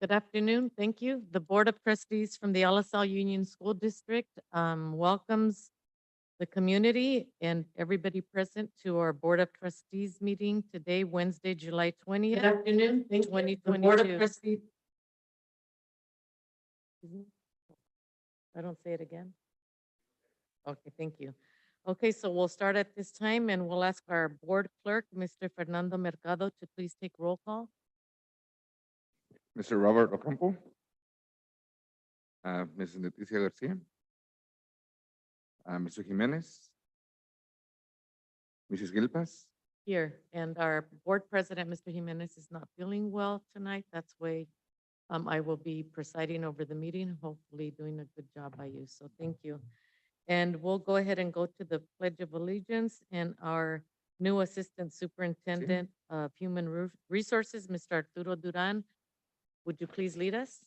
Good afternoon. Thank you. The Board of Trustees from the LSL Union School District welcomes the community and everybody present to our Board of Trustees meeting today, Wednesday, July 20th. Good afternoon. Thank you. The Board of 2022. Trustees. I don't say it again? Okay, thank you. Okay, so we'll start at this time and we'll ask our board clerk, Mr. Fernando Mercado, to please take roll call. Mr. Robert Ocampo, Mrs. Leticia Garcia, Mr. Jimenez, Mrs. Gilpas, Here, and our board president, Mr. Jimenez, is not feeling well tonight. That's why I will be presiding over the meeting, hopefully doing a good job by you. So thank you. And we'll go ahead and go to the Pledge of Allegiance, and our new Assistant Superintendent of Human Resources, Mr. Arturo Duran, would you please lead us?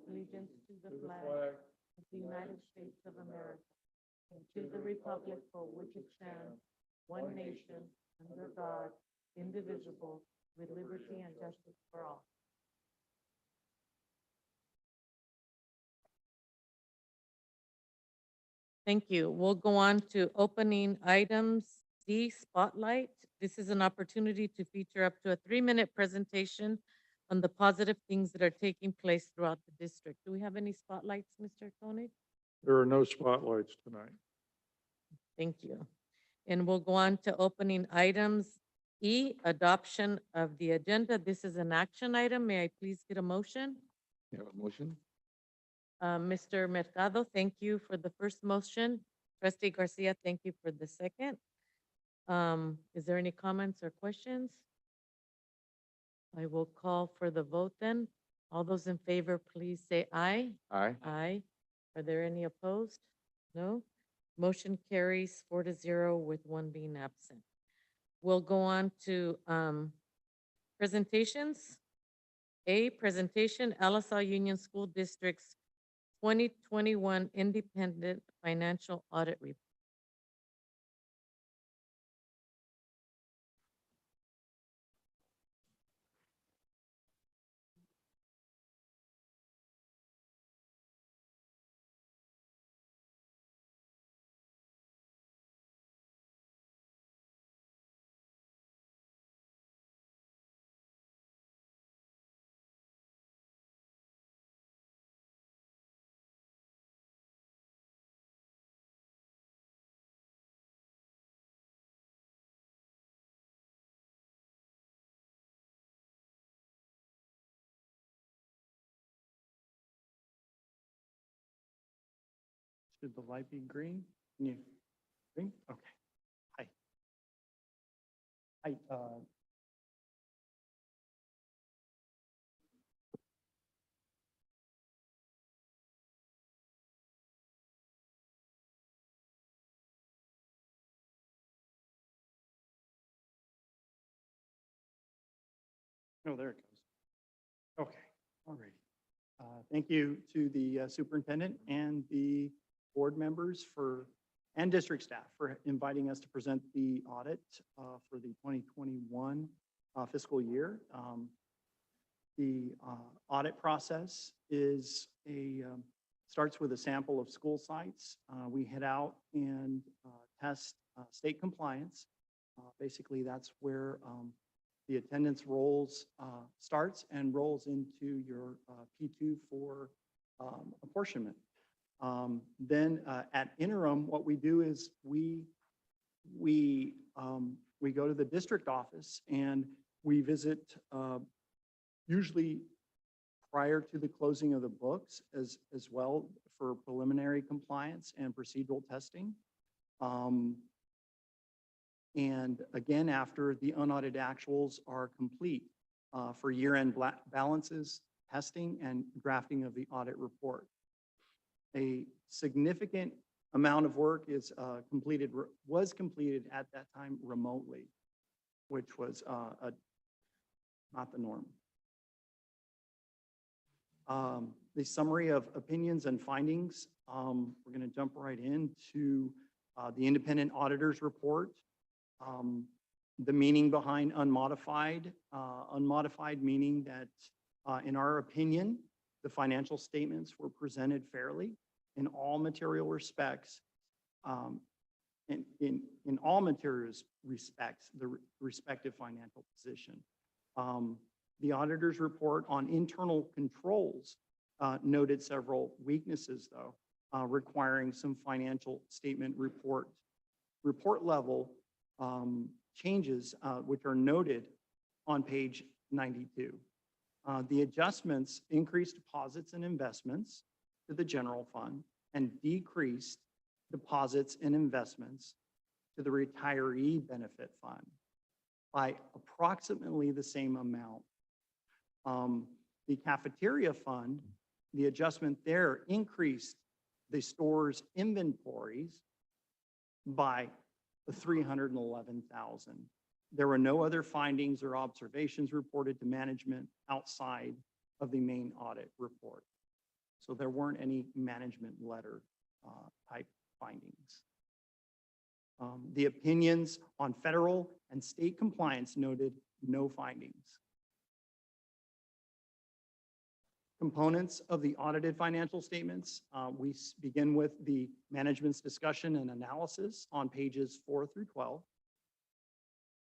Allegiance to the flag of the United States of America and to the republic for which it stands, one nation, under God, indivisible, with liberty and justice for all. Thank you. We'll go on to opening items. D, Spotlight. This is an opportunity to feature up to a 3-minute presentation on the positive things that are taking place throughout the district. Do we have any spotlights, Mr. Koenig? There are no spotlights tonight. Thank you. And we'll go on to opening items. E, adoption of the agenda. This is an action item. May I please get a motion? you have a motion? Mr. Mercado, thank you for the first motion. Trustee Garcia, thank you for the second. Is there any comments or questions? I will call for the vote then. All those in favor, please say aye. Aye. Aye. Are there any opposed? No. Motion carries 4-0 with one being absent. We'll go on to presentations. A, presentation, LSL Union School District's 2021 Independent Financial Audit Report. Should the light be green? Can you, green? Okay. Hi. Hi, oh, there it goes. Okay, all right. Thank you to the superintendent and the board members and district staff for inviting us to present the audit for the 2021 fiscal year. The audit process is starts with a sample of school sites. We head out and test state compliance. Basically, that's where the attendance rolls starts and rolls into your P2 for apportionment. Then at interim, what we do is we go to the district office and we visit usually prior to the closing of the books as well for preliminary compliance and procedural testing. And again, after the unaudited actuals are complete for year-end balances, testing, and drafting of the audit report. A significant amount of work was completed at that time remotely, which was not the norm. The summary of opinions and findings, we're going to jump right into the independent auditor's report. The meaning behind unmodified, unmodified meaning that, in our opinion, the financial statements were presented fairly in all material respects. In all materials respects, the respective financial position. The auditor's report on internal controls noted several weaknesses, though, requiring some financial statement report level changes, which are noted on page 92. The adjustments increased deposits and investments to the general fund and decreased deposits and investments to the retiree benefit fund by approximately the same amount. The cafeteria fund, the adjustment there increased the store's inventories by 311,000. There were no other findings or observations reported to management outside of the main audit report. So there weren't any management letter type findings. The opinions on federal and state compliance noted no findings. Components of the audited financial statements, we begin with the management's discussion and analysis on pages 4 through 12.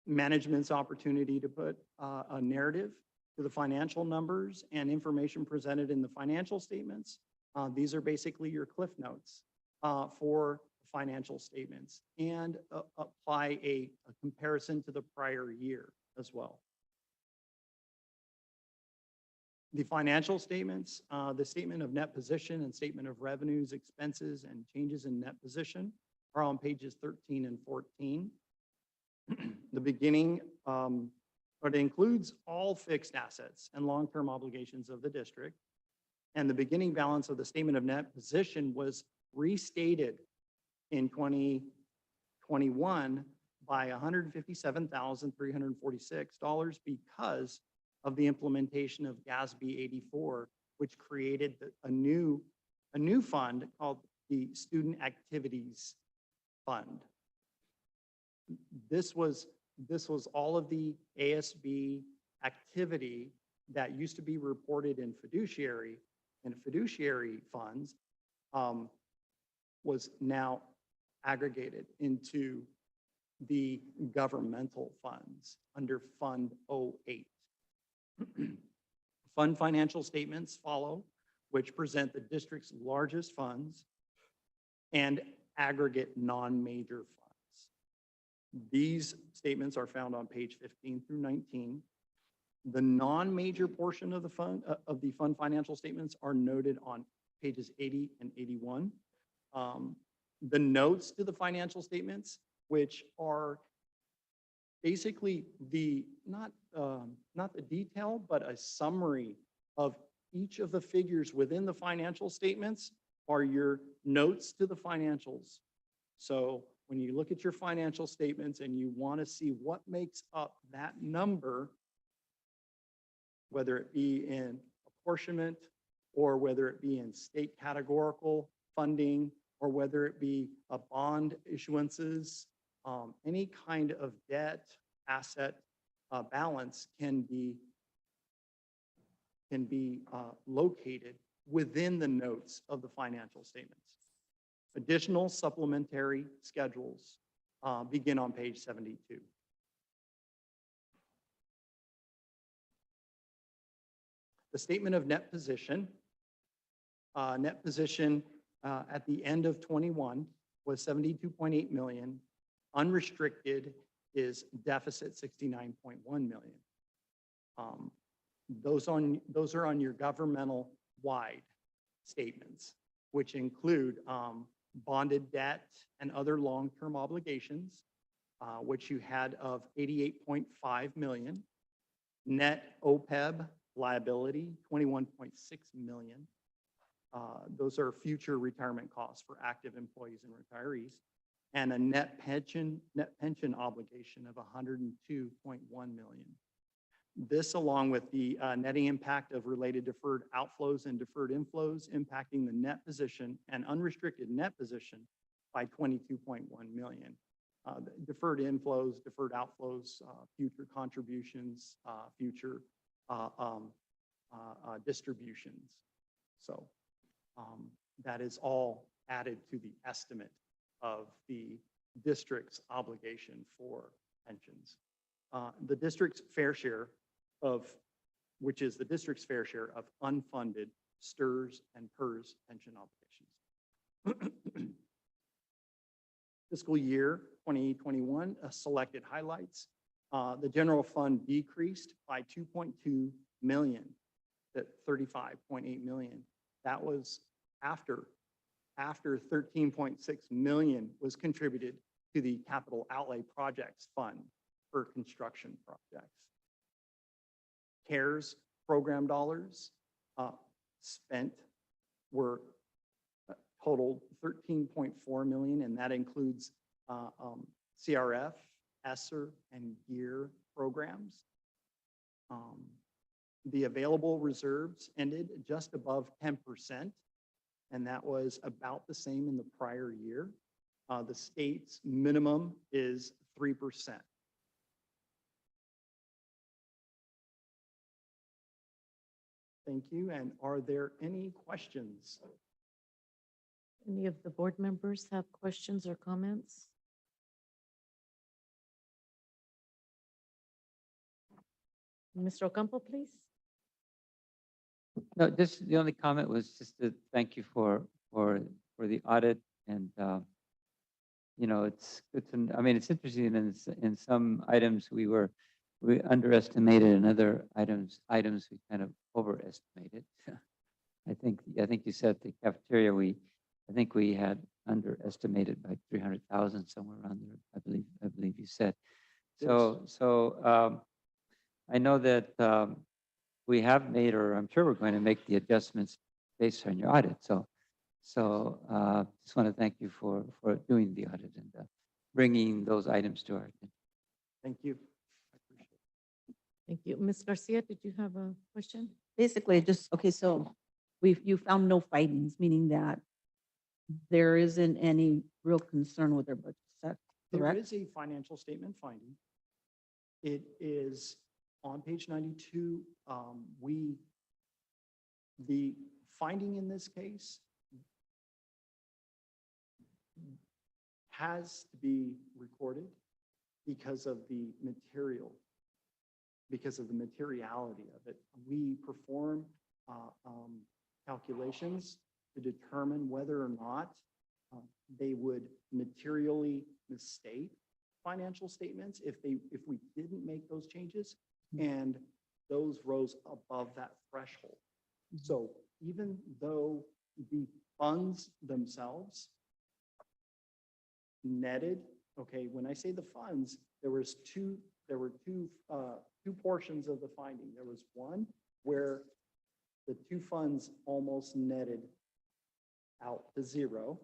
Management's opportunity to put a narrative to the financial numbers and information presented in the financial statements. These are basically your cliff notes for financial statements, and apply a comparison to the prior year as well. The financial statements, the statement of net position and statement of revenues, expenses, and changes in net position are on pages 13 and 14. The beginning, but it includes all fixed assets and long-term obligations of the district. And the beginning balance of the statement of net position was restated in 2021 by $157,346 because of the implementation of GASB 84, which created a new fund called the Student Activities Fund. This was all of the ASB activity that used to be reported in fiduciary funds, was now aggregated into the governmental funds under Fund 08. Fund financial statements follow, which present the district's largest funds and aggregate non-major funds. These statements are found on page 15 through 19. The non-major portion of the fund financial statements are noted on pages 80 and 81. The notes to the financial statements, which are basically not the detail, but a summary of each of the figures within the financial statements, are your notes to the financials. So when you look at your financial statements and you want to see what makes up that number, whether it be in apportionment or whether it be in state categorical funding or whether it be a bond issuances, any kind of debt asset balance can be located within the notes of the financial statements. Additional supplementary schedules begin on page 72. The statement of net position. Net position at the end of 21 was 72.8 million. Unrestricted is deficit 69.1 million. Those are on your governmental wide statements, which include bonded debt and other long-term obligations, which you had of 88.5 million. Net OPEB liability, 21.6 million. Those are future retirement costs for active employees and retirees, and a net pension obligation of 102.1 million. This, along with the netting impact of related deferred outflows and deferred inflows, impacting the net position and unrestricted net position by 22.1 million. deferred inflows, deferred outflows, future contributions, future distributions. So that is all added to the estimate of the district's obligation for pensions. The district's fair share of, which is the district's fair share of unfunded STRS and PERS pension obligations. Fiscal year 2021, selected highlights. The general fund decreased by 2.2 million to 35.8 million. That was after 13.6 million was contributed to the capital outlay projects fund for construction projects. CARES program dollars spent were totaled 13.4 million, and that includes CRF, ESSER, and GEAR programs. The available reserves ended just above 10%, and that was about the same in the prior year. The state's minimum is 3%. Thank you. And are there any questions? Any of the board members have questions or comments? Mr. Ocampo, please. No, just the only comment was just to thank you for the audit and, you know, it's good to, I mean, it's interesting in some items we underestimated and other items we kind of overestimated. I think you said the cafeteria, I think we had underestimated by 300,000 somewhere around there. I believe you said. So I know that we have made, or I'm sure we're going to make the adjustments based on your audit. So just want to thank you for doing the audit and bringing those items to our attention. Thank you. I appreciate it. Thank you. Ms. Garcia, did you have a question? Basically, just, okay, so you found no findings, meaning that there isn't any real concern with their budget. Is that There correct? is a financial statement finding. It is on page 92. The finding in this case has to be recorded because of the materiality of it. We perform calculations to determine whether or not they would materially misstate financial statements if we didn't make those changes, and those rose above that threshold. So even though the funds themselves netted, okay, when I say the funds, there were two portions of the finding. There was one where the two funds almost netted out to zero.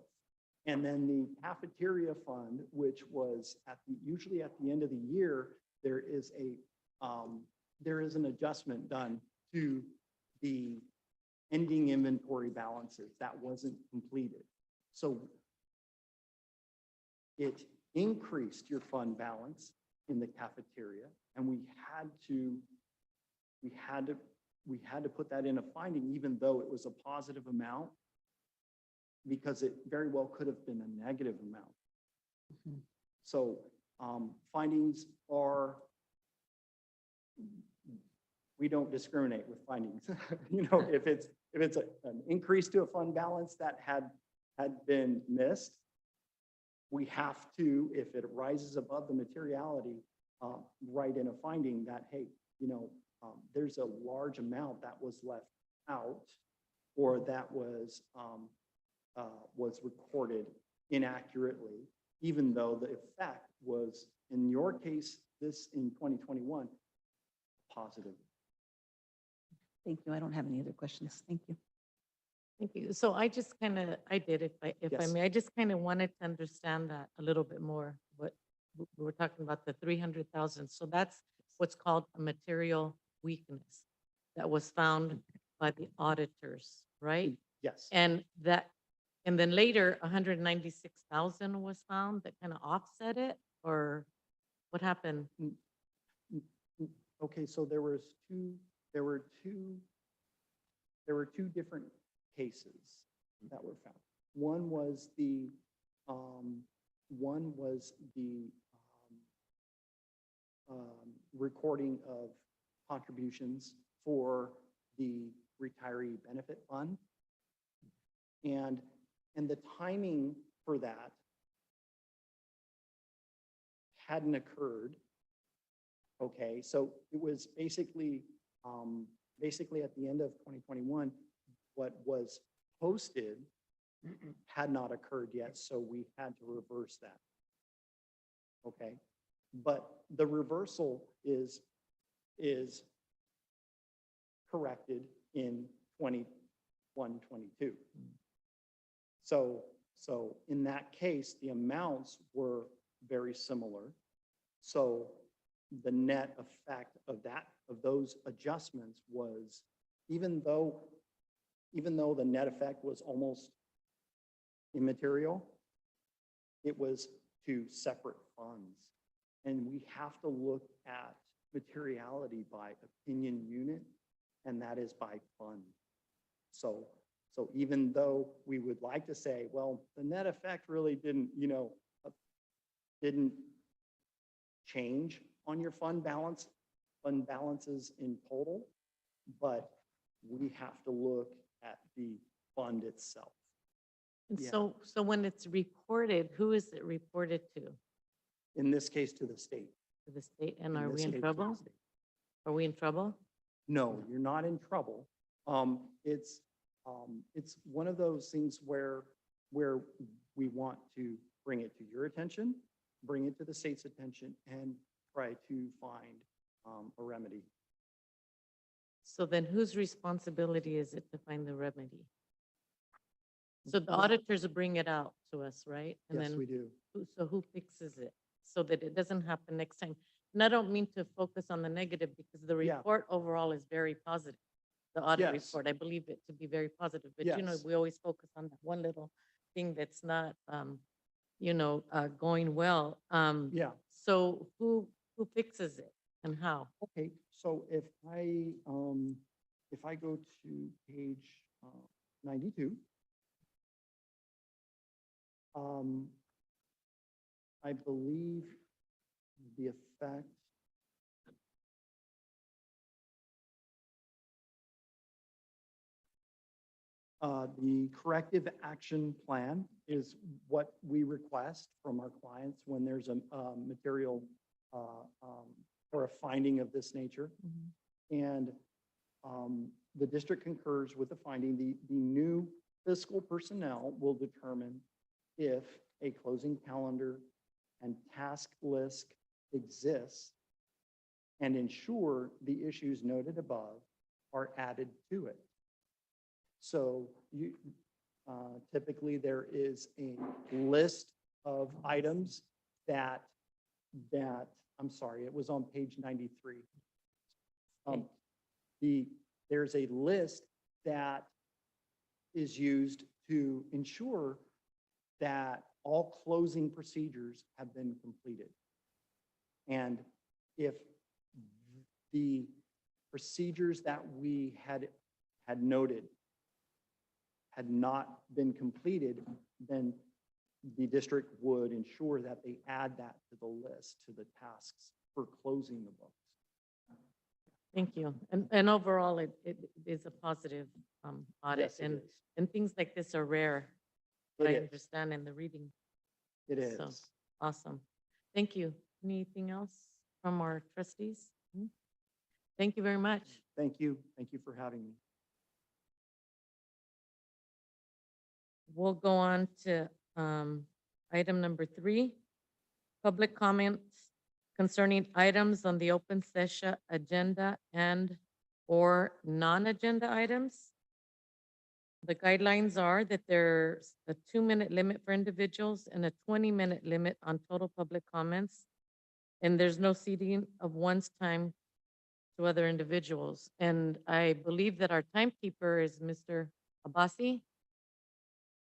And then the cafeteria fund, which was usually at the end of the year, there is an adjustment done to the ending inventory balances that wasn't completed. So it increased your fund balance in the cafeteria, and we had to put that in a finding, even though it was a positive amount, because it very well could have been a negative amount. Mhm. So findings are, we don't discriminate with findings. You know, if it's an increase to a fund balance that had been missed, we have to, if it rises above the materiality, write in a finding that, hey, you know, there's a large amount that was left out, or that was recorded inaccurately, even though the effect was, in your case, this in 2021, positive. Thank you. I don't have any other questions. Thank you. Thank you. So I just kind of, if I Yes. may, I just kind of wanted to understand that a little bit more. What we were talking about, the 300,000. So that's what's called a material weakness that was found by the auditors, right? Yes. And then later, 196,000 was found that kind of offset it. or what happened? Okay, so there were two different cases that were found. One was the recording of contributions for the retiree benefit fund. And the timing for that hadn't occurred. Okay, so it was basically at the end of 2021, what was posted had not occurred yet, so we had to reverse that. Okay, but the reversal is corrected in 21, 22. So in that case, the amounts were very similar. So the net effect of those adjustments was, even though the net effect was almost immaterial, it was to separate funds. And we have to look at materiality by opinion unit, and that is by fund. So even though we would like to say, well, the net effect really didn't change on your fund balances in total, but we have to look at the fund itself. And Yeah. so when it's reported, who is it reported to? In this case, to the state. To the state? And In are this we in case, to the trouble? state. Are we in trouble? No, you're not in trouble. It's one of those things where we want to bring it to your attention, bring it to the state's attention, and try to find a remedy. So then whose responsibility is it to find the remedy? So the Well- auditors will bring it out to us, right? And Yes, then we do. So who fixes it so that it doesn't happen next time? And I don't mean to focus on the negative because the Yeah. report overall is very positive. The audit Yes. report, I believe it to be very positive, but you know, Yes. we always focus on that one little thing that's not, going well. Yeah. So who fixes it and how? Okay, so if I go to page 92, I believe the effect the corrective action plan is what we request from our clients when there's a material or a finding of this nature. And the district concurs with the finding. The new fiscal personnel will determine if a closing calendar and task list exists and ensure the issues noted above are added to it. So you typically there is a list of items that I'm sorry, it was on page 93. There's a list that is used to ensure that all closing procedures have been completed. And if the procedures that we had noted had not been completed, then the district would ensure that they add that to the list, to the tasks for closing the books. Thank you. And overall, it is a positive audit, Yes, it and is. things like this are rare. It I is. understand in the reading. It is. So, awesome. Thank you. Anything else from our trustees? Thank you very much. Thank you. Thank you for having me. We'll go on to item number 3, public comments concerning items on the open session agenda and/or non-agenda items. The guidelines are that there's a 2-minute limit for individuals and a 20-minute limit on total public comments. And there's no ceding of one's time to other individuals. And I believe that our timekeeper is Mr. Abasi.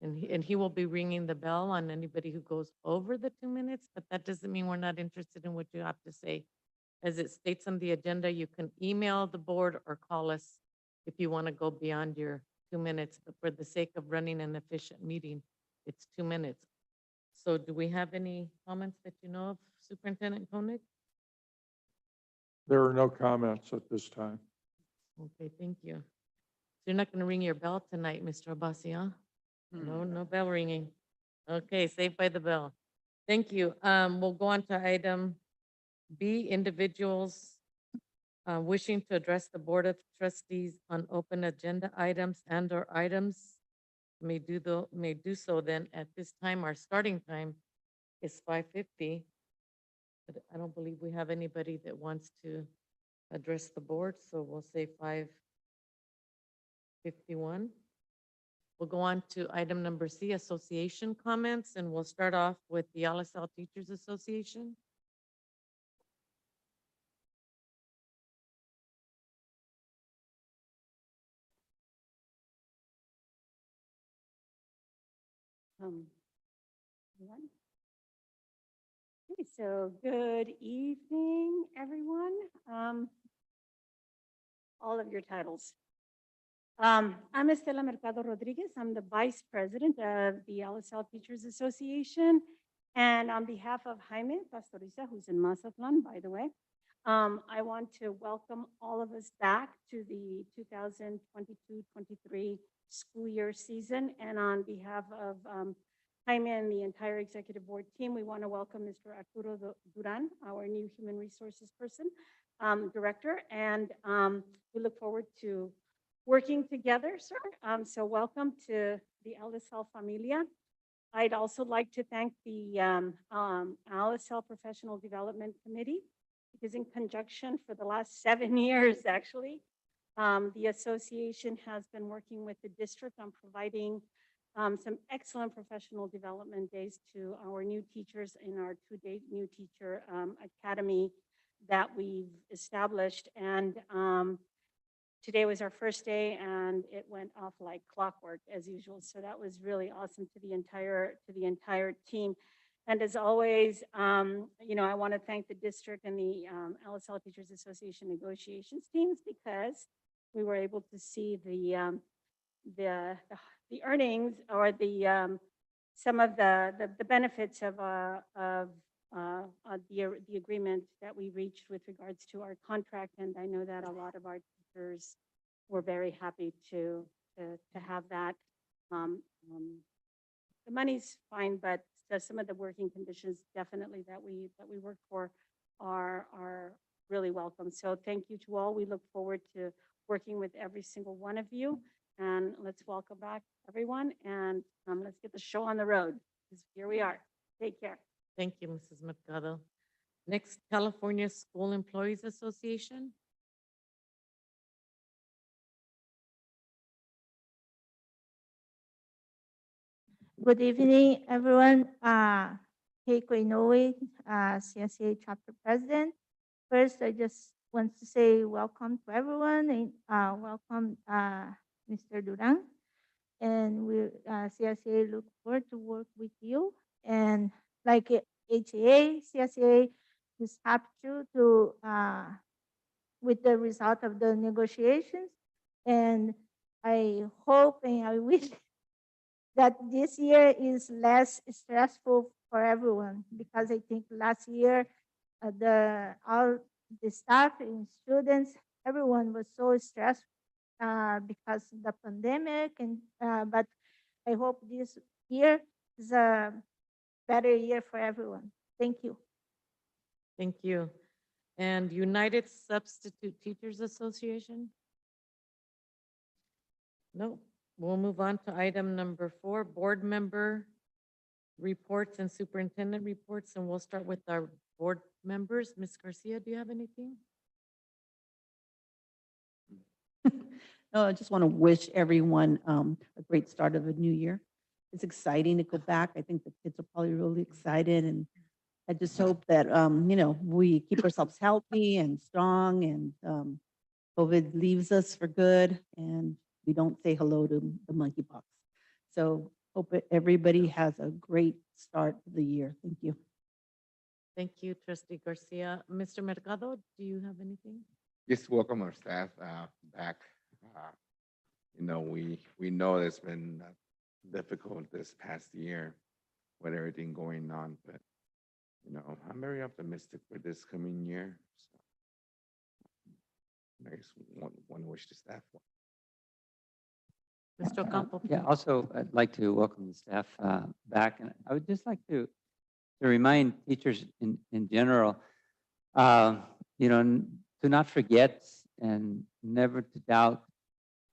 And he will be ringing the bell on anybody who goes over the 2 minutes, but that doesn't mean we're not interested in what you have to say. As it states on the agenda, you can email the board or call us if you want to go beyond your 2 minutes, but for the sake of running an efficient meeting, it's 2 minutes. So do we have any comments that you know of, Superintendent Koenig? There are no comments at this time. Okay, thank you. So you're not going to ring your bell tonight, Mr. Abassi, huh? No, no bell ringing. Okay, saved by the bell. Thank you. We'll go on to item B, individuals wishing to address the Board of Trustees on open agenda items and/or items may do so then at this time. Our starting time is 5:50. But I don't believe we have anybody that wants to address the board, so we'll say 5:51. We'll go on to item number C, association comments, and we'll start off with the LSL Teachers Association. Everyone. Okay, so good evening, everyone. All of your titles. I'm Estela Mercado Rodriguez. I'm the Vice President of the LSL Teachers Association. And on behalf of Jaime Pastoriza, who's in Mazatlan, by the way, I want to welcome all of us back to the 2022-23 school year season. And on behalf of Jaime and the entire executive board team, we want to welcome Mr. Arturo Duran, our new human resources person, director. And we look forward to working together, sir. So welcome to the LSL Familia. I'd also like to thank the LSL Professional Development Committee, because in conjunction for the last 7 years, actually, the association has been working with the district on providing some excellent professional development days to our new teachers in our 2-day new teacher academy that we've established. And today was our first day, and it went off like clockwork as usual. So that was really awesome to the entire team. And as always, you know, I want to thank the district and the LSL Teachers Association negotiations teams, because we were able to see the earnings or the some of the benefits of the agreement that we reached with regards to our contract. And I know that a lot of our teachers were very happy to have that. The money's fine, but some of the working conditions definitely that we work for are really welcome. So thank you to all. We look forward to working with every single one of you. And let's welcome back everyone, and let's get the show on the road, because here we are. Take care. Thank you, Mrs. Mercado. Next, California School Employees Association. Good evening, everyone. Keiko Inoue, CSA Chapter President. First, I just want to say welcome to everyone and welcome Mr. Duran. And we CSA look forward to work with you. And like HAA, CSA is happy to with the result of the negotiations. And I hope and I wish that this year is less stressful for everyone, because I think last year all the staff and students, everyone was so stressed because of the pandemic. And but I hope this year is a better year for everyone. Thank you. Thank you. And United Substitute Teachers Association? No. We'll move on to item number 4, board member reports and superintendent reports. And we'll start with our board members. Ms. Garcia, do you have anything? No, I just want to wish everyone a great start of a new year. It's exciting to go back. I think the kids are probably really excited, and I just hope that you know, we keep ourselves healthy and strong, and COVID leaves us for good, and we don't say hello to the monkeypox. So Hope everybody has a great start to the year. Thank you. Thank you, trustee Garcia. Mr. Mercado, do you have anything? Just welcome our staff back. We know it's been difficult this past year with everything going on, but I'm very optimistic for this coming year. So I just want to wish the staff well. Mr. Ocampo? Yeah, please. also, I'd like to welcome the staff back, and I would just like to remind teachers in general, to not forget and never to doubt,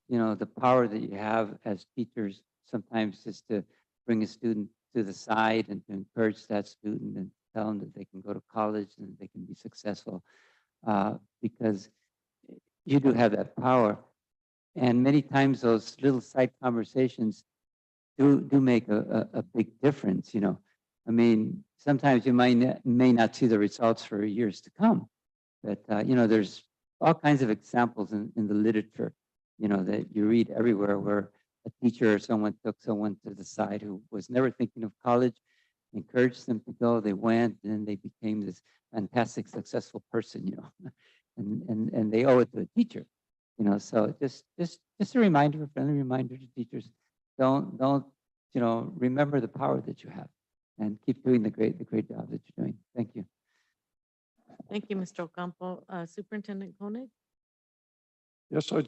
the power that you have as teachers sometimes is to bring a student to the side and to encourage that student and tell them that they can go to college and they can be successful, because you do have that power. And many times those little side conversations do make a big difference, I mean, sometimes you may not see the results for years to come, but there's all kinds of examples in the literature, that you read everywhere where a teacher or someone took someone to the side who was never thinking of college, encouraged them to go, they went, and then they became this fantastic, successful person, and they owe it to a teacher, so just a reminder, a friendly reminder to teachers, don't, remember the power that you have and keep doing the great job that you're doing. Thank you. Thank you, Mr. Ocampo. Superintendent Koenig? Yes, I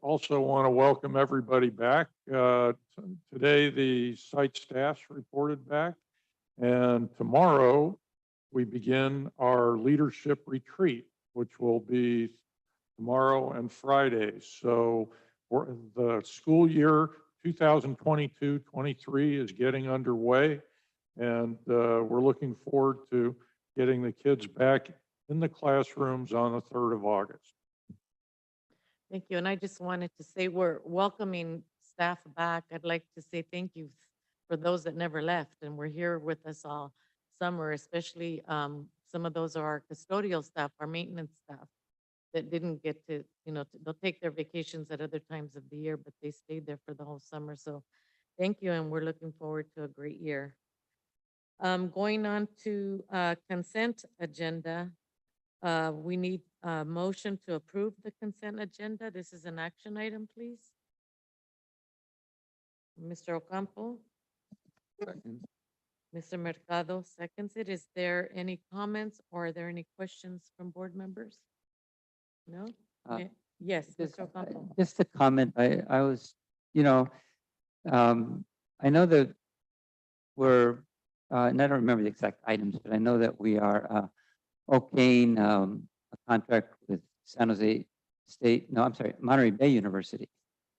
also want to welcome everybody back. Today, the site staffs reported back, and tomorrow we begin our leadership retreat, which will be tomorrow and Friday. So the school year 2022-23 is getting underway, and we're looking forward to getting the kids back in the classrooms on the 3rd of August. Thank you. And I just wanted to say we're welcoming staff back. I'd like to say thank you for those that never left and were here with us all summer, especially some of those are our custodial staff, our maintenance staff that didn't get to, they'll take their vacations at other times of the year, but they stayed there for the whole summer. So thank you. And we're looking forward to a great year. Going on to consent agenda. We need a motion to approve the consent agenda. This is an action item, please. Mr. Ocampo, Second. Mr. Mercado seconds it. Is there any comments or are there any questions from board members? No? Uh, Eh, Yes, Just, Mr. Ocampo. just a comment. I was, I know that we're, and I don't remember the exact items, but I know that we are okaying a contract with San Jose State, no, I'm sorry, Monterey Bay University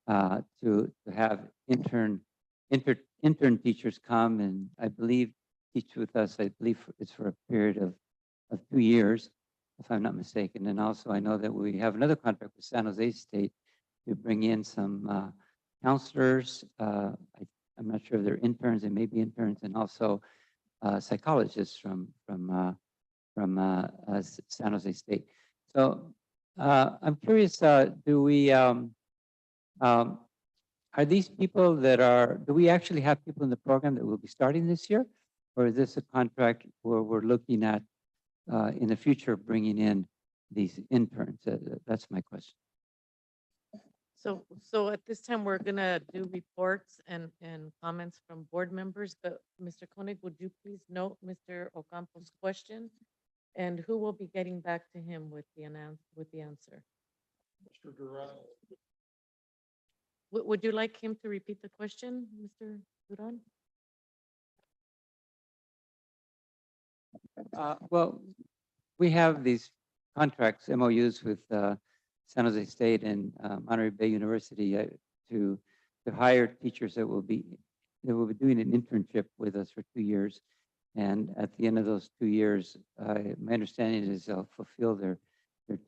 to have intern teachers come and I believe teach with us. I believe it's for a period of 2 years, if I'm not mistaken. And also I know that we have another contract with San Jose State to bring in some counselors. I'm not sure if they're interns, they may be interns, and also psychologists from San Jose State. So I'm curious, do we, are these people do we actually have people in the program that will be starting this year? Or is this a contract where we're looking at in the future bringing in these interns? That's my question. So at this time, we're gonna do reports and comments from board members, but Mr. Koenig, would you please note Mr. Ocampo's question? And who will be getting back to him with the answer? Mr. Duran. Would you like him to repeat the question, Mr. Duran? Well, we have these contracts, MOUs with San Jose State and Monterey Bay University to hire teachers that will be doing an internship with us for 2 years. And at the end of those 2 years, my understanding is they'll fulfill their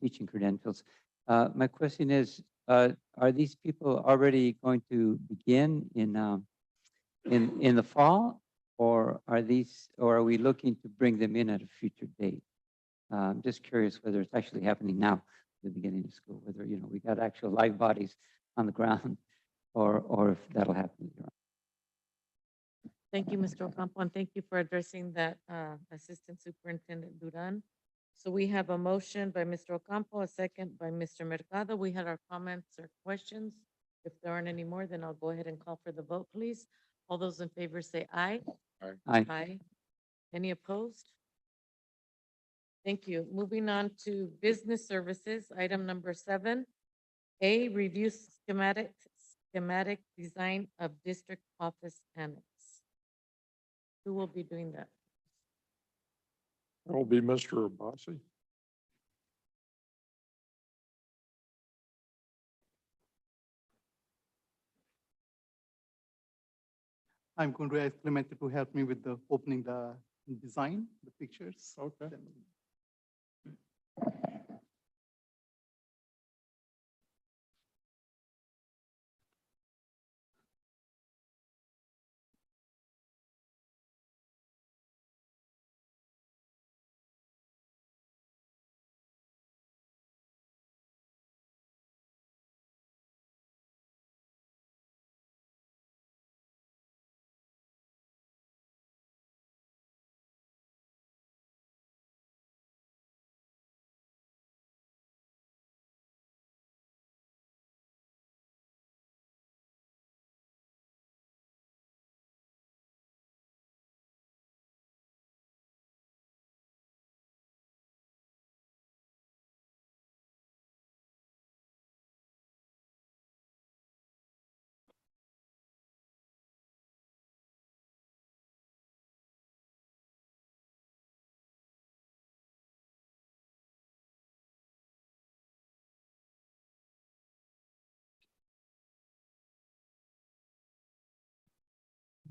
teaching credentials. My question is, are these people already going to begin in the fall, or are we looking to bring them in at a future date? I'm just curious whether it's actually happening now, at the beginning of school, whether we got actual live bodies on the ground, or if that'll happen later on. Thank you, Mr. Ocampo, and thank you for addressing that, Assistant Superintendent Duran. So we have a motion by Mr. Ocampo, a second by Mr. Mercado. We had our comments or questions. If there aren't any more, then I'll go ahead and call for the vote, please. All those in favor say aye. Aye. Aye. Any opposed? Thank you. Moving on to business services, item number 7. A, review schematic design of district office annex. Who will be doing that? That'll be Mr. Abbasi. I'm going to ask Clemente to help me with the opening the design, the pictures. Okay.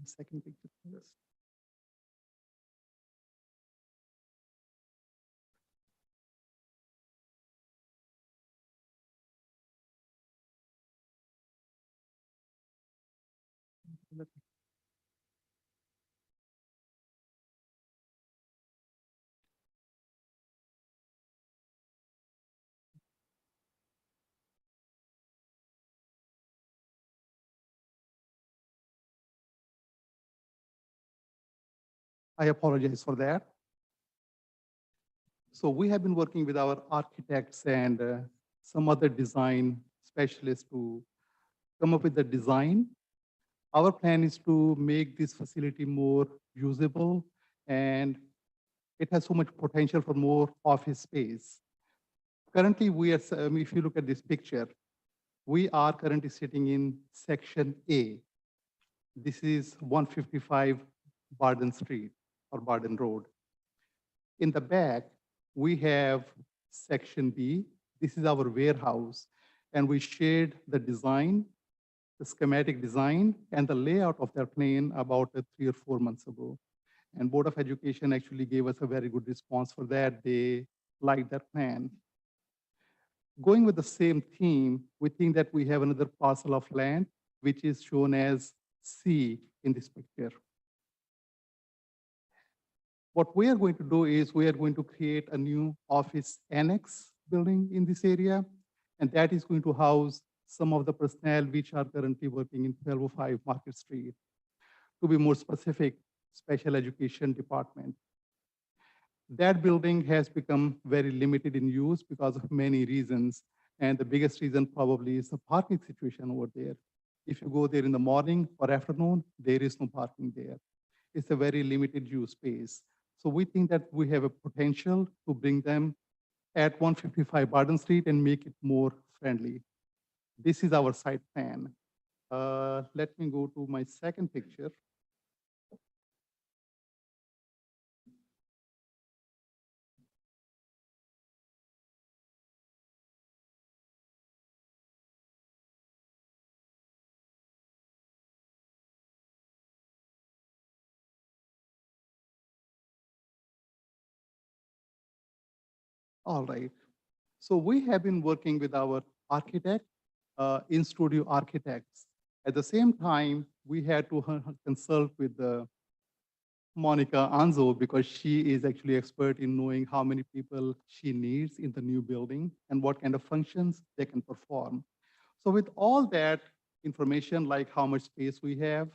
Second picture. Yes. I apologize for that. So we have been working with our architects and some other design specialists to come up with the design. Our plan is to make this facility more usable, and it has so much potential for more office space. Currently, if you look at this picture, we are currently sitting in section A. This is 155 Barden Street or Barden Road. In the back, we have section B. This is our warehouse, and we shared the design, the schematic design, and the layout of their plan about 3 or 4 months ago. And Board of Education actually gave us a very good response for that. They liked that plan. Going with the same theme, we think that we have another parcel of land, which is shown as C in this picture. What we are going to do is we are going to create a new office annex building in this area, and that is going to house some of the personnel which are currently working in 1205 Market Street. To be more specific, special education department. That building has become very limited in use because of many reasons, and the biggest reason probably is the parking situation over there. If you go there in the morning or afternoon, there is no parking there. It's a very limited use space. So we think that we have a potential to bring them at 155 Barden Street and make it more friendly. This is our site plan. Let me go to my second picture. All right. So we have been working with our architect, in-studio architects. At the same time, we had to consult with Monica Anzo because she is actually expert in knowing how many people she needs in the new building and what kind of functions they can perform. So with all that information, like how much space we have,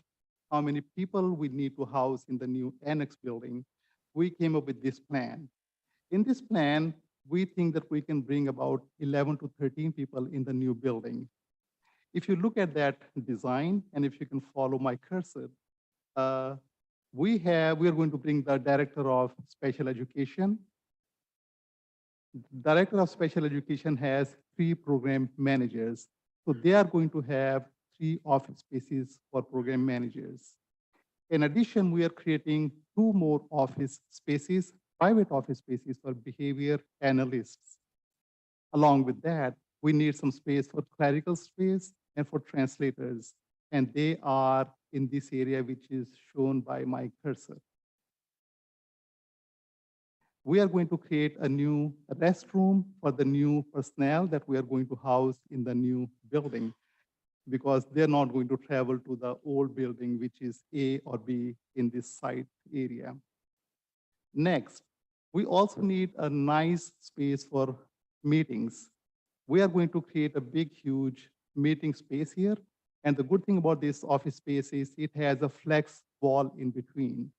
how many people we need to house in the new annex building, we came up with this plan. In this plan, we think that we can bring about 11 to 13 people in the new building. If you look at that design, and if you can follow my cursor, we are going to bring the director of special education. Director of special education has 3 program managers. So they are going to have 3 office spaces for program managers. In addition, we are creating 2 more office spaces, private office spaces for behavior analysts. Along with that, we need some space for clerical space and for translators. And they are in this area, which is shown by my cursor. We are going to create a new restroom for the new personnel that we are going to house in the new building, because they're not going to travel to the old building, which is A or B in this site area. Next, we also need a nice space for meetings. We are going to create a big, huge meeting space here. And the good thing about this office space is it has a flex wall in between.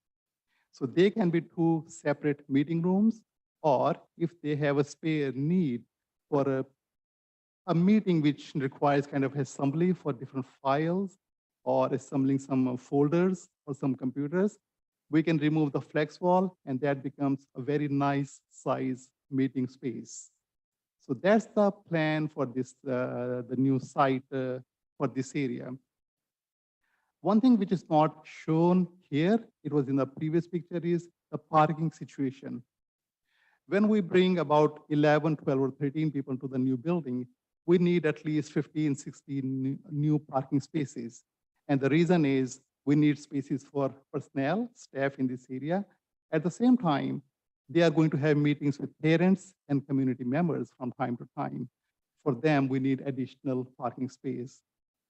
So they can be 2 separate meeting rooms, or if they have a spare need for a meeting which requires kind of assembly for different files or assembling some folders or some computers, we can remove the flex wall, and that becomes a very nice size meeting space. So that's the plan for this, the new site for this area. One thing which is not shown here, it was in the previous picture, is the parking situation. When we bring about 11, 12, or 13 people to the new building, we need at least 15, 16 new parking spaces. And the reason is we need spaces for personnel, staff in this area. At the same time, they are going to have meetings with parents and community members from time to time. For them, we need additional parking space.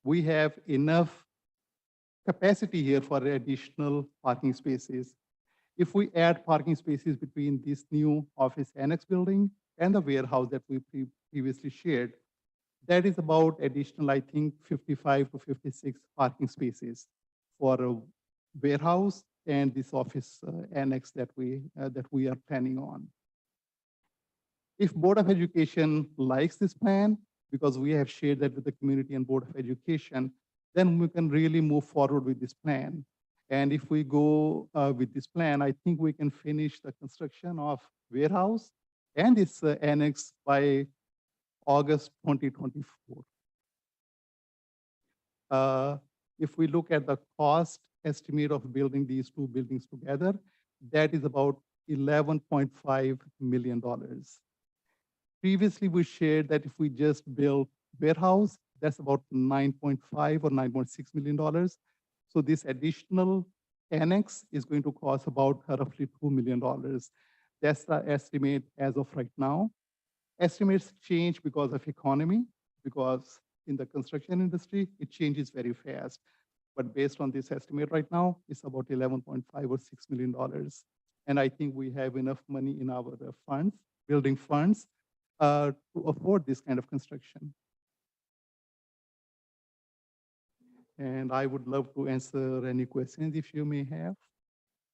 We have enough capacity here for additional parking spaces. If we add parking spaces between this new office annex building and the warehouse that we previously shared, that is about additional, I think, 55 to 56 parking spaces for a warehouse and this office annex that we are planning on. If Board of Education likes this plan, because we have shared that with the community and Board of Education, then we can really move forward with this plan. And if we go with this plan, I think we can finish the construction of warehouse and its annex by August 2024. If we look at the cost estimate of building these 2 buildings together, that is about $11.5 million. Previously, we shared that if we just build warehouse, that's about $9.5 or $9.6 million. So this additional annex is going to cost about roughly $2 million. That's the estimate as of right now. Estimates change because of economy, because in the construction industry, it changes very fast. But based on this estimate right now, it's about $11.5 or $6 million. And I think we have enough money in our funds, building funds, to afford this kind of construction. And I would love to answer any questions if you may have.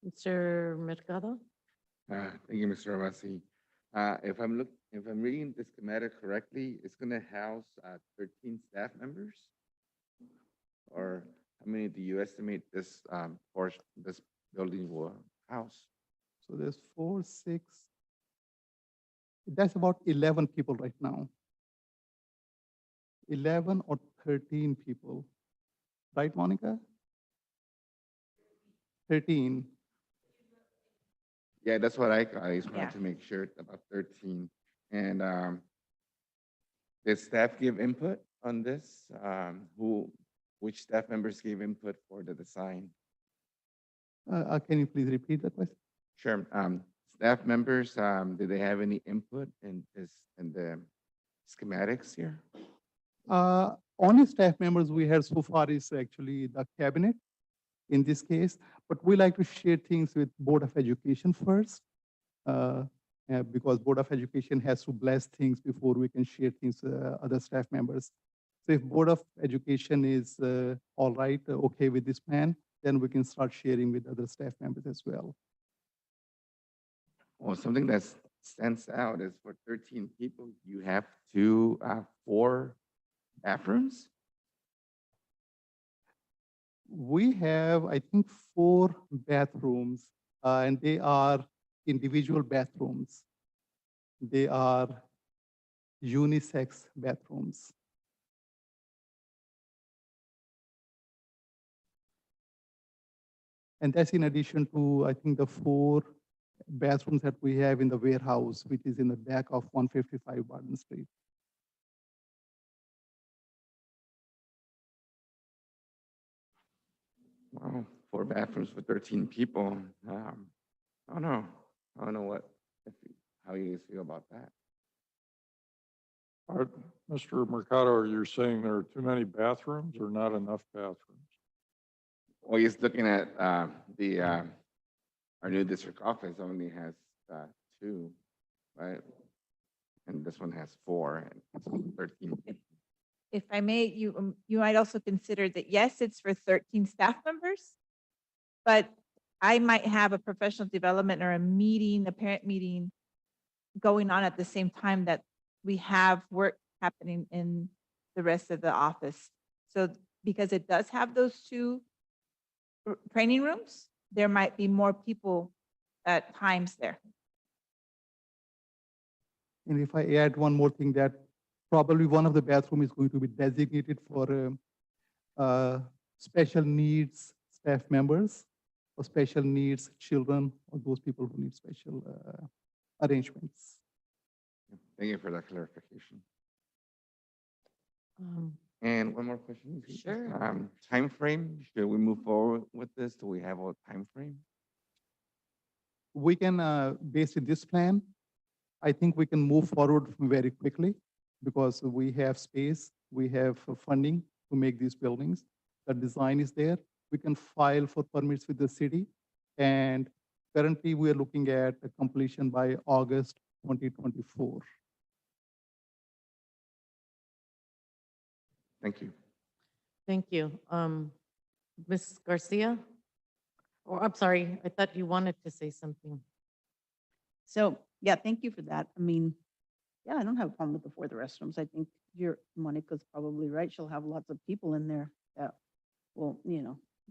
Mr. Mercado? Thank you, Mr. Abassi. If I'm reading the schematic correctly, it's gonna house 13 staff members? Or how many do you estimate this portion, this building will house? So there's 4, 6. That's about 11 people right now. 11 or 13 people. Right, Monica? 13. Yeah, that's what I just Yeah. wanted to make sure, about 13. And did staff give input on this? Which staff members gave input for the design? Can you please repeat the question? Sure. Staff members, did they have any input in the schematics here? Only staff members we have so far is actually the cabinet in this case, but we like to share things with Board of Education first, because Board of Education has to bless things before we can share things with other staff members. So if Board of Education is all right, okay with this plan, then we can start sharing with other staff members as well. Well, something that stands out is for 13 people, you have 4 bathrooms? We have, I think, 4 bathrooms, and they are individual bathrooms. They are unisex bathrooms. And that's in addition to, I think, the 4 bathrooms that we have in the warehouse, which is in the back of 155 Barton Street. Wow, 4 bathrooms for 13 people. I don't know. I don't know how you guys feel about that. Mr. Mercado, you're saying there are too many bathrooms or not enough bathrooms? Well, he's looking at our new district office only has 2, right? And this one has 4, and it's 13 people. If I may, you might also consider that, yes, it's for 13 staff members, but I might have a professional development or a meeting, a parent meeting going on at the same time that we have work happening in the rest of the office. So because it does have those 2 training rooms, there might be more people at times there. And if I add one more thing, that probably one of the bathroom is going to be designated for special needs staff members or special needs children or those people who need special arrangements. Thank you for that clarification. Um, And one more question. Sure. Time frame, should we move forward with this? Do we have a time frame? We can, based on this plan, I think we can move forward very quickly because we have space, we have funding to make these buildings. The design is there. We can file for permits with the city. And currently we are looking at a completion by August 2024. Thank you. Thank you. Ms. Garcia? Or, I'm sorry, I thought you wanted to say something. So, yeah, thank you for that. I mean, yeah, I don't have a problem with the 4 restrooms. I think Monica's probably right. She'll have lots of people in there that will,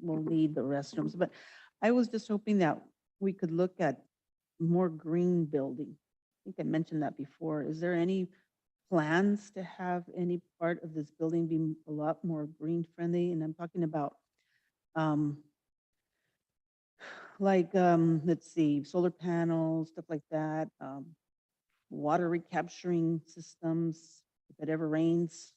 will need the restrooms. But I was just hoping that we could look at more green building. I think I mentioned that before. Is there any plans to have any part of this building be a lot more green friendly? And I'm talking about let's see, solar panels, stuff like that, water recapturing systems, if it ever rains.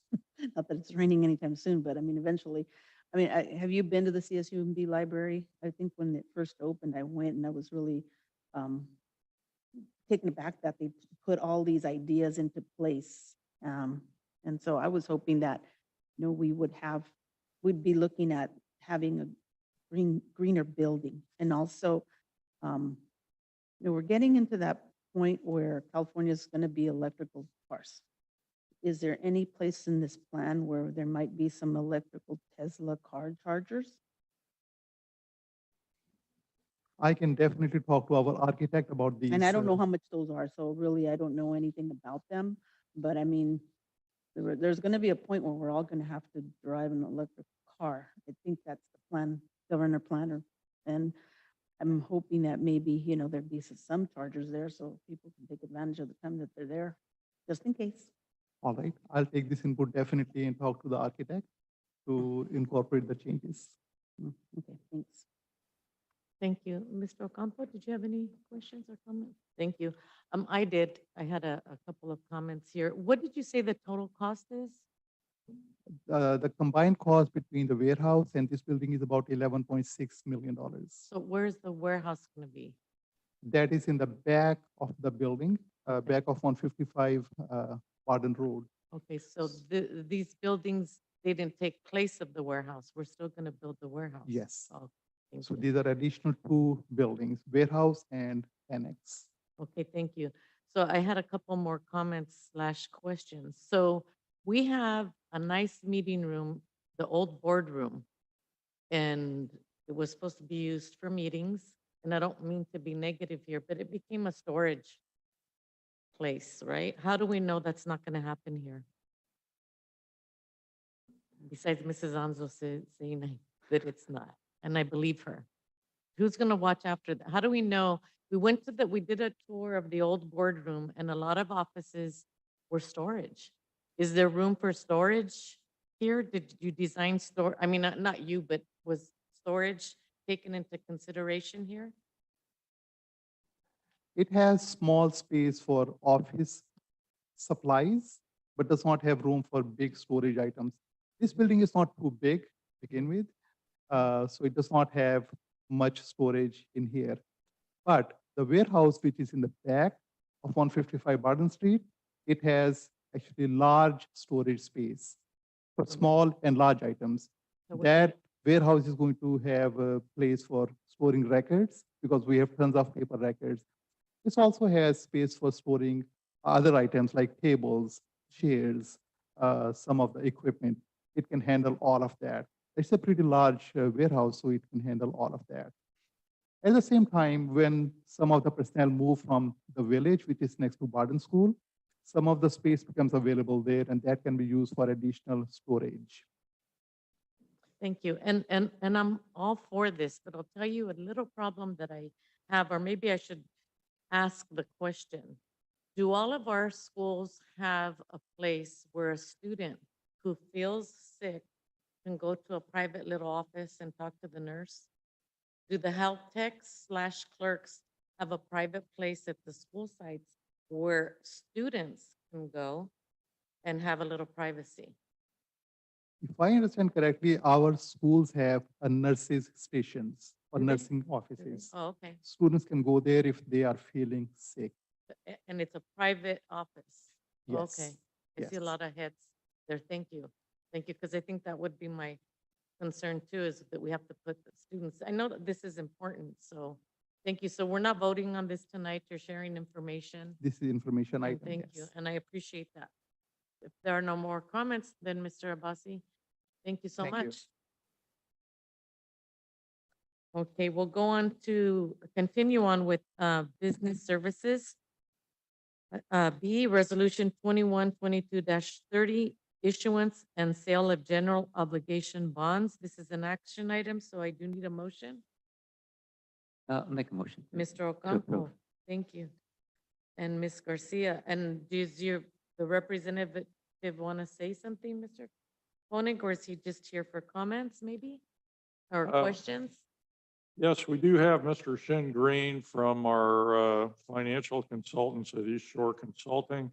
Not that it's raining anytime soon, but I mean, eventually. I mean, have you been to the CSUMB library? I think when it first opened, I went and I was really taken aback that they put all these ideas into place. And so I was hoping that, we'd be looking at having a greener building. And also, we're getting into that point where California is going to be electrical sparse. Is there any place in this plan where there might be some electrical Tesla car chargers? I can definitely talk to our architect about these. And I don't know how much those are, so really I don't know anything about them. But I mean, there's going to be a point where we're all going to have to drive an electric car. I think that's the plan, governor planner. And I'm hoping that maybe, there'd be some chargers there so people can take advantage of the time that they're there, just in case. All right, I'll take this input definitely and talk to the architect to incorporate the changes. Okay, thanks. Thank you. Mr. Ocampo, did you have any questions or comments? Thank you. I did. I had a couple of comments here. What did you say the total cost is? The combined cost between the warehouse and this building is about $11.6 million. So where's the warehouse going to be? That is in the back of the building, back of 155 Barden Road. Okay, so these buildings, they didn't take place of the warehouse. We're still going to build the warehouse. Yes. Oh, thank So you. these are additional 2 buildings, warehouse and annex. Okay, thank you. So I had a couple more comments / questions. So we have a nice meeting room, the old boardroom, and It was supposed to be used for meetings, and I don't mean to be negative here, but it became a storage place, right? How do we know that's not going to happen here? Besides Mrs. Anzo saying that it's not, and I believe her. Who's going to watch after that? How do we know? We did a tour of the old boardroom, and a lot of offices were storage. Is there room for storage here? Did you design I mean, not you, but was storage taken into consideration here? It has small space for office supplies, but does not have room for big storage items. This building is not too big to begin with, so it does not have much storage in here. But the warehouse, which is in the back of 155 Barton Street, it has actually large storage space for small and large items. So would That warehouse is going to have a place for storing records because we have tons of paper records. This also has space for storing other items like tables, chairs, some of the equipment. It can handle all of that. It's a pretty large warehouse, so it can handle all of that. At the same time, when some of the personnel move from the village, which is next to Barton School, some of the space becomes available there, and that can be used for additional storage. Thank you. And I'm all for this, but I'll tell you a little problem that I have, or maybe I should ask the question. Do all of our schools have a place where a student who feels sick can go to a private little office and talk to the nurse? Do the health techs / clerks have a private place at the school sites where students can go and have a little privacy? If I understand correctly, our schools have a nurses stations or Do they? nursing offices. Oh, okay. Students can go there if they are feeling sick. And it's a private office? Yes. Okay. I see a Yes. lot of heads there. Thank you. Thank you, because I think that would be my concern too, is that we have to put the students, I know that this is important, so thank you. So we're not voting on this tonight. You're sharing information. This is information And item. thank you, Yes. and I appreciate that. If there are no more comments, then Mr. Abbasi, thank you so Thank you. much. Okay, we'll go on to continue on with business services. B, Resolution 2122-30, issuance and sale of general obligation bonds. This is an action item, so I do need a motion. I'll make a motion. Mr. approve. Ocampo, thank you. And Ms. Garcia, and does the representative want to say something, Mr. Koenig, or is he just here for comments maybe? Or questions? Yes, we do have Mr. Shin Green from our financial consultants at East Shore Consulting.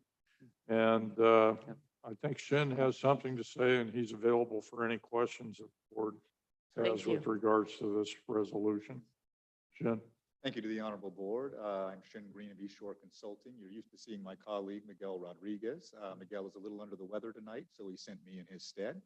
And I think Shin has something to say, and he's available for any questions that the board has Thank with you. regards to this resolution. Shin? Thank you to the Honorable Board. I'm Shin Green of East Shore Consulting. You're used to seeing my colleague, Miguel Rodriguez. Miguel is a little under the weather tonight, so he sent me in his stead.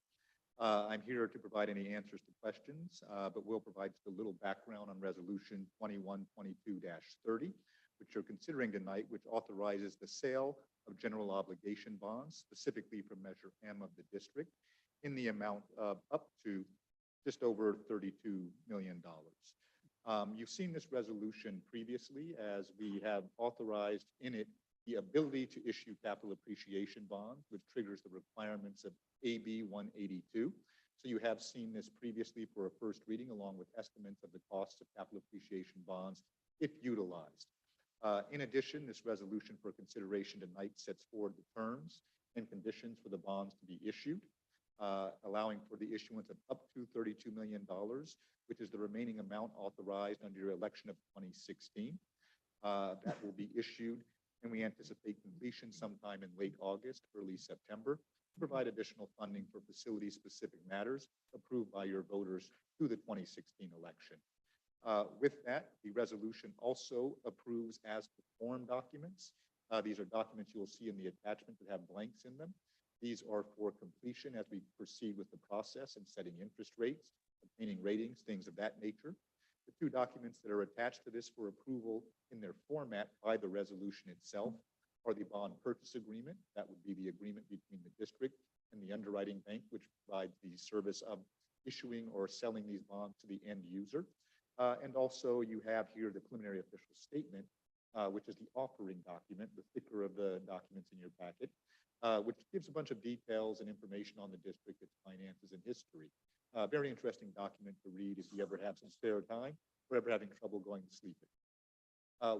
I'm here to provide any answers to questions, but we'll provide just a little background on Resolution 2122-30, which you're considering tonight, which authorizes the sale of general obligation bonds, specifically from Measure M of the district, in the amount of up to just over $32 million. You've seen this resolution previously, as we have authorized in it the ability to issue capital appreciation bonds, which triggers the requirements of AB 182. So you have seen this previously for a first reading, along with estimates of the costs of capital appreciation bonds if utilized. In addition, this resolution for consideration tonight sets forward the terms and conditions for the bonds to be issued, allowing for the issuance of up to $32 million, which is the remaining amount authorized under your election of 2016. That will be issued, and we anticipate completion sometime in late August, early September, to provide additional funding for facility-specific matters approved by your voters through the 2016 election. With that, the resolution also approves as to form documents. These are documents you'll see in the attachment that have blanks in them. These are for completion as we proceed with the process and setting interest rates, obtaining ratings, things of that nature. The two documents that are attached to this for approval in their format by the resolution itself are the bond purchase agreement. That would be the agreement between the district and the underwriting bank, which provides the service of issuing or selling these bonds to the end user. And also you have here the preliminary official statement, which is the offering document, the thicker of the documents in your packet, which gives a bunch of details and information on the district, its finances and history. Very interesting document to read if you ever have some spare time or ever having trouble going to sleep.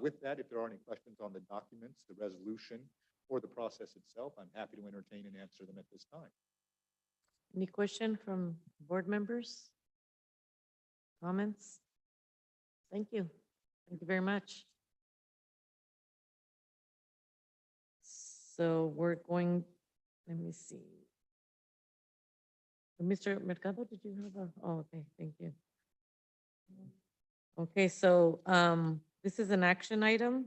With that, if there are any questions on the documents, the resolution, or the process itself, I'm happy to entertain and answer them at this time. Any question from board members? Comments? Thank you. Thank you very much. So we're going, let me see. Mr. Mercado, did you have a, oh, okay, thank you. Okay, so this is an action item.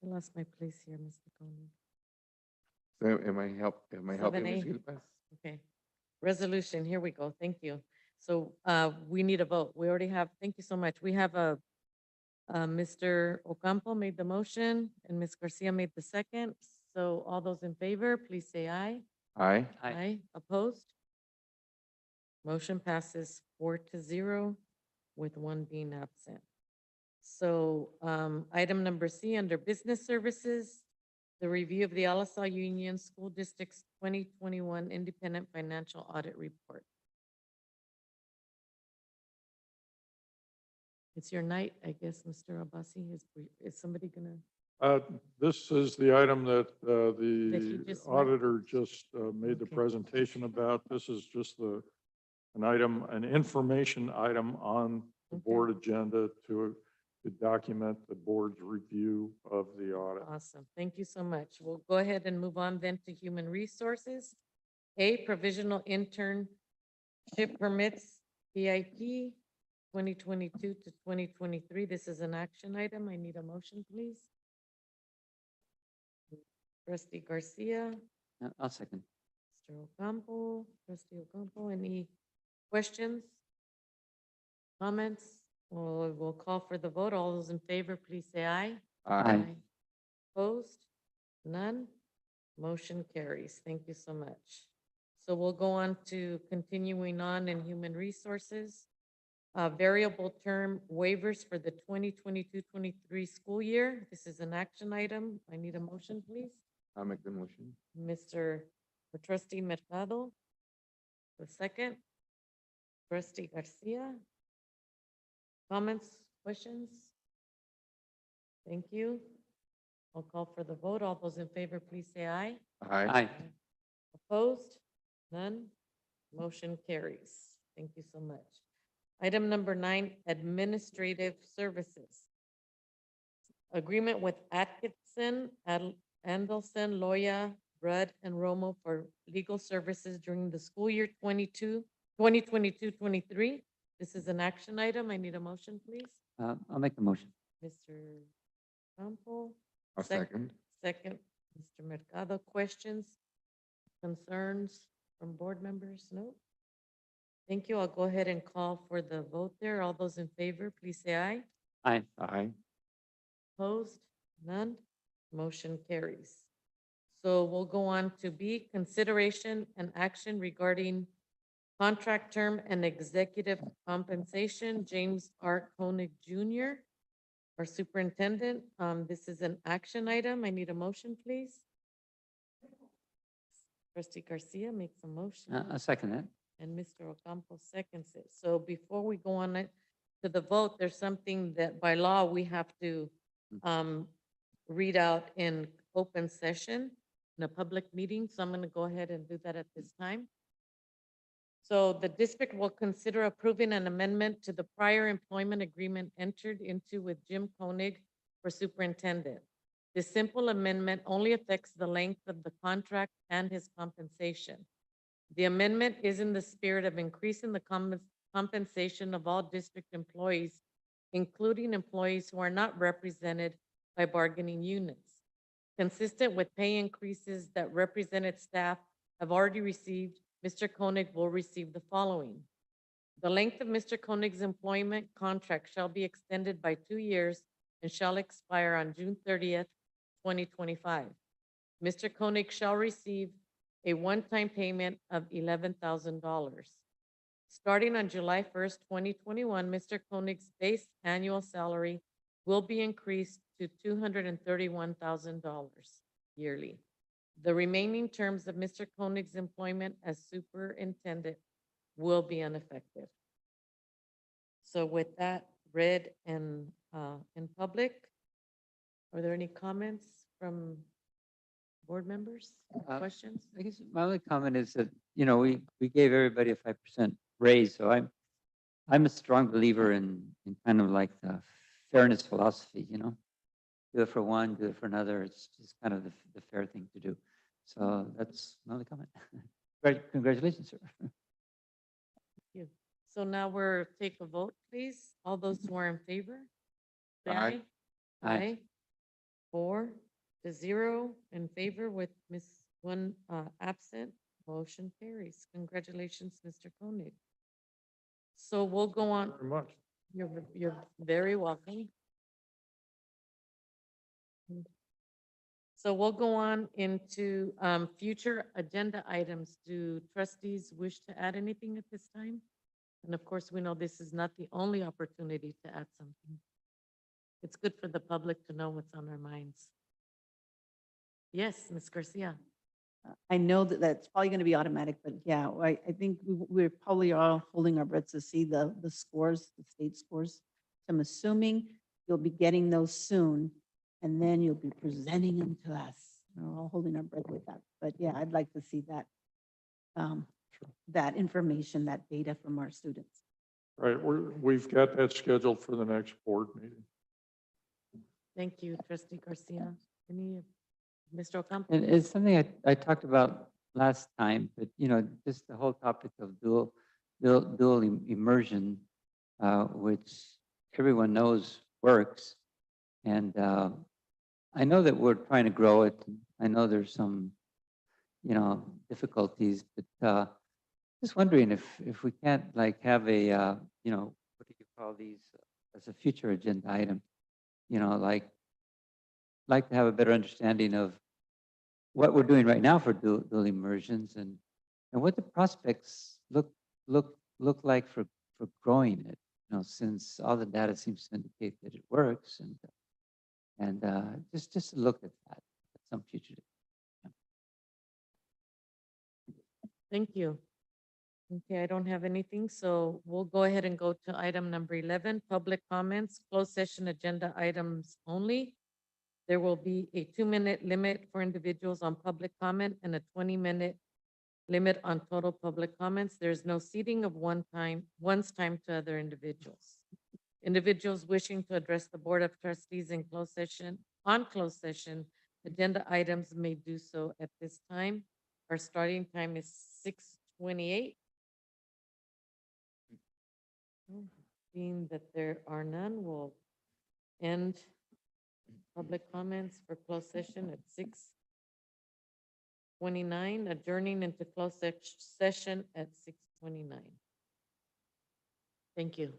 I lost my place here, Mr. Conley. So am I helping Ms. 7A. Gilpas? Okay, resolution, here we go, thank you. So we need a vote. We already have, thank you so much. We have Mr. Ocampo made the motion and Ms. Garcia made the second. So all those in favor, please say aye. Aye. Aye. Opposed? Motion passes 4-0 with one being absent. So item number C, under business services, the review of the Alisal Union School District's 2021 Independent Financial Audit Report. It's your night, I guess, Mr. Abbasi. Is somebody gonna? This is the item that That the he just read? auditor just made the Okay. presentation about. This is just an item, an information item on the Okay. board agenda to document the board's review of the audit. Awesome. Thank you so much. We'll go ahead and move on then to human resources. A, provisional internship permits, PIP 2022 to 2023. This is an action item. I need a motion, please. Trustee Garcia, I'll second. Mr. Ocampo, Trustee Ocampo, any questions? Comments? We'll call for the vote. All those in favor, please say aye. Aye. Opposed? None? Motion carries. Thank you so much. So we'll go on to continuing on in human resources. Variable term waivers for the 2022-23 school year. This is an action item. I need a motion, please. I'll make the motion. Trustee Mercado. The second. Trustee Garcia. Comments, questions? Thank you. I'll call for the vote. All those in favor, please say aye. Aye. Opposed? None? Motion carries. Thank you so much. Item number 9, administrative services. Agreement with Atkinson, Andelson, Loya, Rudd, and Romo for legal services during the school year 2022-23. This is an action item. I need a motion, please. I'll make the motion. Mr. Campo. I'll second. Second, Mr. Mercado. Questions, concerns from board members? No? Thank you. I'll go ahead and call for the vote there. All those in favor, please say aye. Aye. Aye. Opposed? None? Motion carries. So we'll go on to B, consideration and action regarding contract term and executive compensation. James R. Koenig Jr., our superintendent. This is an action item. I need a motion, please. Trustee Garcia makes a motion. I'll second that. And Mr. Ocampo seconds it. So before we go on it to the vote, there's something that by law we have to read out in open session in a public meeting. So I'm going to go ahead and do that at this time. So the district will consider approving an amendment to the prior employment agreement entered into with Jim Koenig for superintendent. This simple amendment only affects the length of the contract and his compensation. The amendment is in the spirit of increasing the compensation of all district employees, including employees who are not represented by bargaining units. Consistent with pay increases that represented staff have already received, Mr. Koenig will receive the following. The length of Mr. Koenig's employment contract shall be extended by 2 years and shall expire on June 30th, 2025. Mr. Koenig shall receive a one-time payment of $11,000. Starting on July 1st, 2021, Mr. Koenig's base annual salary will be increased to $231,000 yearly. The remaining terms of Mr. Koenig's employment as superintendent will be unaffected. So with that read and in public, are there any comments from board members? Questions? I guess my only comment is that, you know, we gave everybody a 5% raise, so I'm a strong believer in kind of like the fairness philosophy, you know? Do it for one, do it for another. It's just kind of the fair thing to do. So that's my only comment. Congratulations, sir. Thank you. So now we're take a vote, please. All those who are in favor? Say Aye. Aye. 4-0 in favor with one absent. Motion carries. Congratulations, Mr. Koenig. So we'll go on. Very much. You're very welcome. So we'll go on into future agenda items. Do trustees wish to add anything at this time? And of course, we know this is not the only opportunity to add something. It's good for the public to know what's on our minds. Yes, Ms. Garcia. I know that that's probably going to be automatic, but yeah, I think we're probably all holding our breaths to see the scores, the state scores. So I'm assuming you'll be getting those soon, and then you'll be presenting them to us. We're all holding our breath with that. But yeah, I'd like to see that, that information, that data from our students. Right, we've got that scheduled for the next board meeting. Thank you, Trustee Garcia. Any, Mr. Ocampo? And it's something I talked about last time, but you know, just the whole topic of dual immersion, which everyone knows works. And I know that we're trying to grow it. I know there's some, you know, difficulties, but just wondering if we can't like have a, you know, what do you call these as a future agenda item? You know, like to have a better understanding of what we're doing right now for dual immersions and what the prospects look like for growing it. You know, since all the data seems to indicate that it works, and just to look at that at some future day. Thank you. Okay, I don't have anything, so we'll go ahead and go to item number 11, public comments, closed session agenda items only. There will be a 2-minute limit for individuals on public comment and a 20-minute limit on total public comments. There's no ceding of one's time to other individuals. Individuals wishing to address the Board of Trustees in closed session, agenda items may do so at this time. Our starting time is 6:28. Being that there are none, we'll end public comments for closed session at 6:29, adjourning into closed session at 6:29. Thank you.